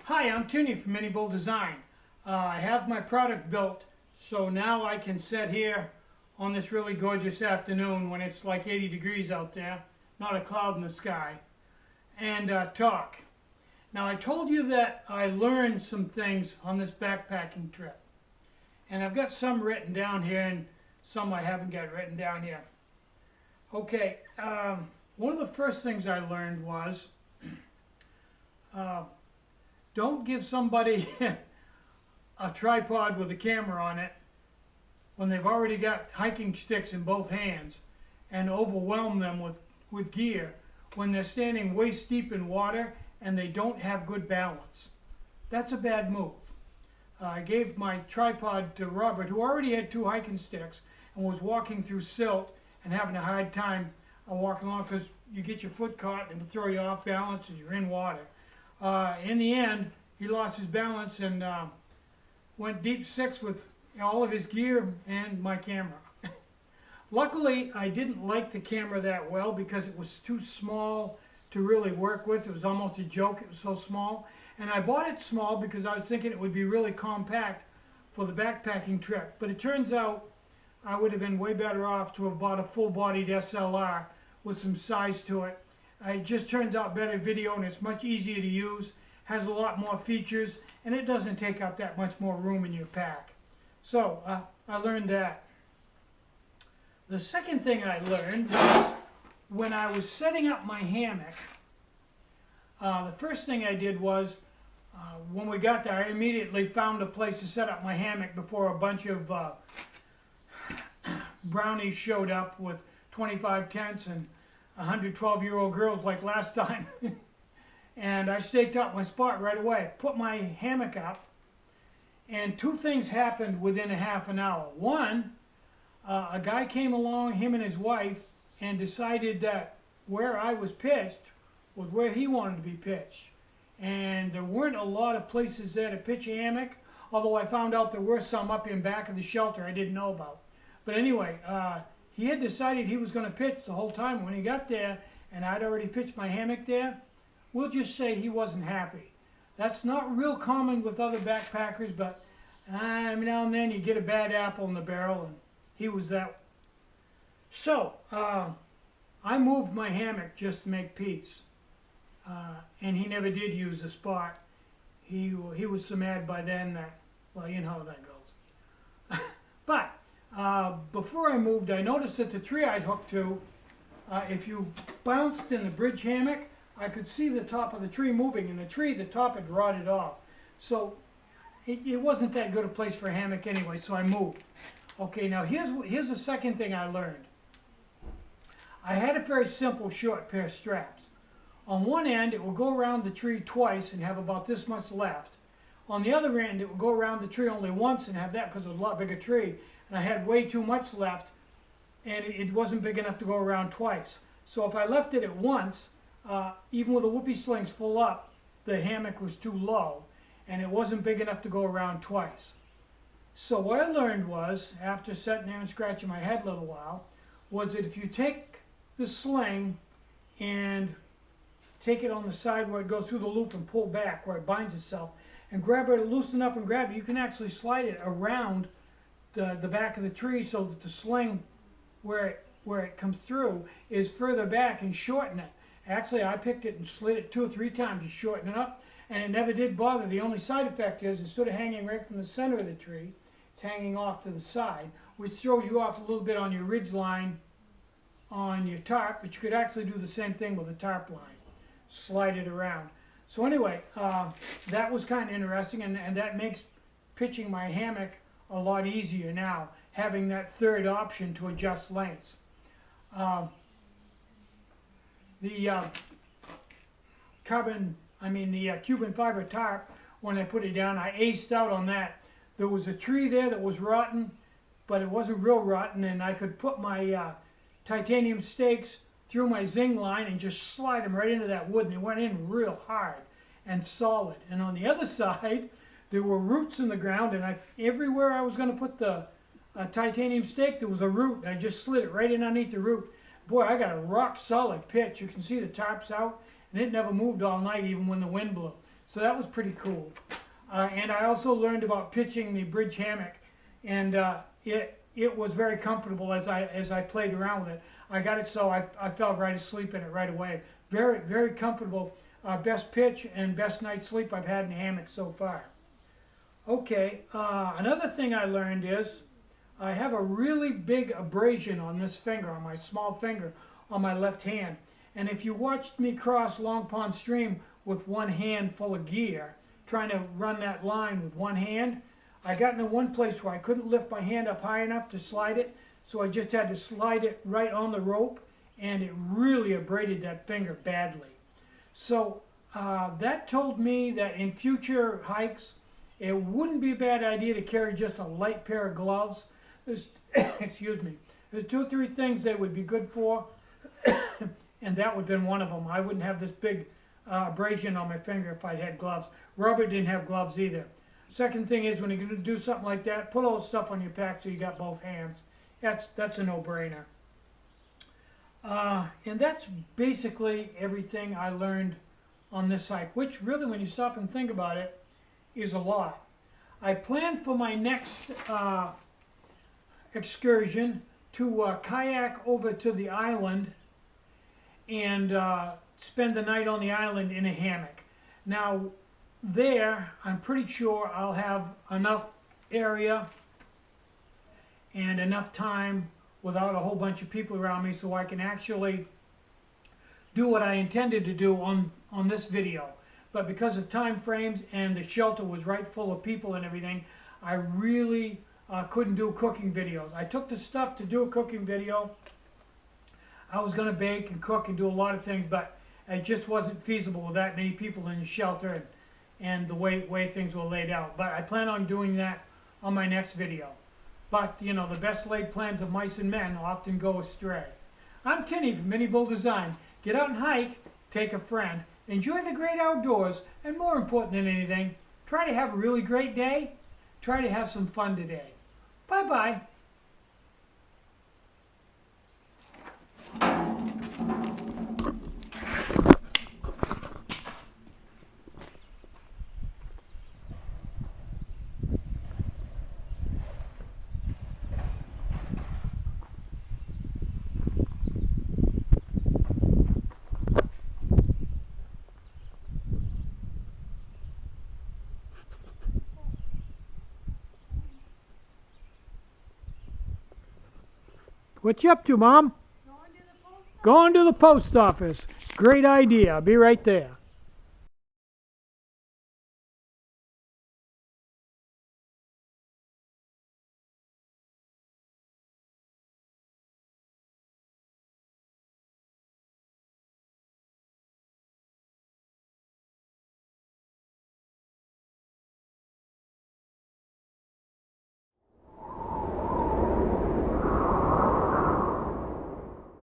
Hi, I'm Tinny from minibulldesign. I have my product built, so now I can sit here on this really gorgeous afternoon when it's like 80 degrees out there, not a cloud in the sky, and talk. Now I told you that I learned some things on this backpacking trip, and I've got some written down here and some I haven't got written down here. Okay, one of the first things I learned was don't give somebody a tripod with a camera on it when they've already got hiking sticks in both hands and overwhelm them with gear when they're standing waist deep in water and they don't have good balance. That's a bad move. I gave my tripod to Robert, who already had 2 hiking sticks and was walking through silt and having a hard time walking along because you get your foot caught and it'll throw you off balance and you're in water. In the end, he lost his balance and went deep 6 with all of his gear and my camera. Luckily, I didn't like the camera that well because it was too small to really work with. It was almost a joke, it was so small. And I bought it small because I was thinking it would be really compact for the backpacking trip. But it turns out I would have been way better off to have bought a full-bodied SLR with some size to it. It just turns out better video and it's much easier to use, has a lot more features, and it doesn't take up that much more room in your pack. So I learned that. The second thing I learned was when I was setting up my hammock, the first thing I did was when we got there, I immediately found a place to set up my hammock before a bunch of brownies showed up with 25 tents and 112-year-old girls like last time. And I staked out my spot right away, put my hammock up, and 2 things happened within a half an hour. One, a guy came along, him and his wife, and decided that where I was pitched was where he wanted to be pitched. And there weren't a lot of places there to pitch a hammock, although I found out there were some up in back of the shelter I didn't know about. But anyway, he had decided he was going to pitch the whole time. When he got there, and I'd already pitched my hammock there, we'll just say he wasn't happy. That's not real common with other backpackers, but every now and then you get a bad apple in the barrel, and he was that. So, I moved my hammock just to make peace, and he never did use the spot. He was so mad by then that, well, you know how that goes. But before I moved, I noticed that the tree I'd hooked to, if you bounced in the bridge hammock, I could see the top of the tree moving, and the tree, the top had rotted off. So it wasn't that good a place for a hammock anyway, so I moved. Okay, now here's the second thing I learned. I had a very simple short pair of straps. On one end, it will go around the tree twice and have about this much left. On the other end, it will go around the tree only once and have that because it was a lot bigger tree. And I had way too much left, and it wasn't big enough to go around twice. So if I left it at once, even with the whoopee slings full up, the hammock was too low, and it wasn't big enough to go around twice. So what I learned was, after sitting there and scratching my head a little while, was that if you take the sling and take it on the side where it goes through the loop and pull back where it binds itself, and grab it, loosen up and grab it, you can actually slide it around the back of the tree so that the sling where it comes through is further back and shorten it. Actually, I picked it and slid it 2 or 3 times to shorten it up, and it never did bother. The only side effect is instead of hanging right from the center of the tree, it's hanging off to the side, which throws you off a little bit on your ridge line on your tarp, but you could actually do the same thing with a tarp line. Slide it around. So anyway, that was kind of interesting, and that makes pitching my hammock a lot easier now, having that third option to adjust lengths. The Cuban fiber tarp, when I put it down, I aced out on that. There was a tree there that was rotten, but it wasn't real rotten, and I could put my titanium stakes through my zing line and just slide them right into that wood, and they went in real hard and solid. And on the other side, there were roots in the ground, and everywhere I was going to put the titanium stake, there was a root, and I just slid it right in underneath the root. Boy, I got a rock solid pitch. You can see the tarp's out, and it never moved all night, even when the wind blew. So that was pretty cool. And I also learned about pitching the bridge hammock, and it was very comfortable as I played around with it. I got it so I fell right asleep in it right away. Very, very comfortable. Best pitch and best night's sleep I've had in a hammock so far. Okay, another thing I learned is I have a really big abrasion on this finger, on my small finger, on my left hand. And if you watched me cross Long Pond Stream with one hand full of gear, trying to run that line with one hand, I got into one place where I couldn't lift my hand up high enough to slide it, so I just had to slide it right on the rope, and it really abraded that finger badly. So that told me that in future hikes, it wouldn't be a bad idea to carry just a light pair of gloves. There's, excuse me, there's 2 or 3 things they would be good for, and that would have been one of them. I wouldn't have this big abrasion on my finger if I had gloves. Robert didn't have gloves either. Second thing is, when you're going to do something like that, put all the stuff on your pack so you got both hands. That's a no-brainer. And that's basically everything I learned on this hike, which really, when you stop and think about it, is a lot. I plan for my next excursion to kayak over to the island and spend the night on the island in a hammock. Now there, I'm pretty sure I'll have enough area and enough time without a whole bunch of people around me so I can actually do what I intended to do on this video. But because of time frames and the shelter was right full of people and everything, I really couldn't do cooking videos. I took the stuff to do a cooking video. I was going to bake and cook and do a lot of things, but it just wasn't feasible with that many people in the shelter and the way things were laid out. But I plan on doing that on my next video. But, you know, the best laid plans of mice and men often go astray. I'm Tinny from minibulldesign. Get out and hike, take a friend, enjoy the great outdoors, and more important than anything, try to have a really great day. Try to have some fun today. Bye-bye. What you up to, Mom? Going to the post office. Great idea. I'll be right there.